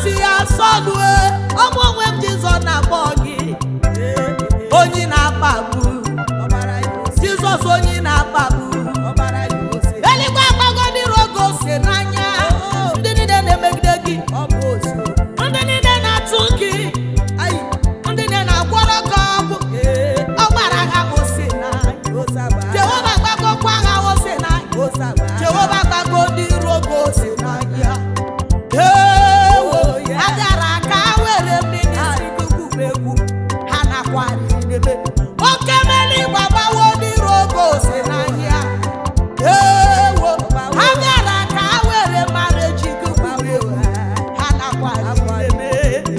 si ya sọlue ọmụnwe m Jizọs na-akpọ gị onye na-akpagbu Jizọs onye na-akpagbu eluigwe agbago ndị rogo ose n'anya ndị niile na-emegide gị ndị niile na-atụ gị ndị niile na-agwọrọ gị ọgwụ ọ gbara ha ose n'anya Jehova gbagokwa ha ose n'anya Jehova gbago ndị rogo ose n'anya agara ka were mmiri egwu ha nakwarịrị n'ebe oke mmiri gbabawo ndị rogo ose n'anya agara ka were mara ejigụ egwu ha nakwarịrị n'ebe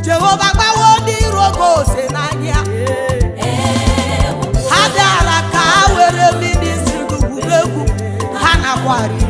Jehova gbawo ndị rogo ose n'anya ha bịara ka ha were mmiri si egwu ha nakwarị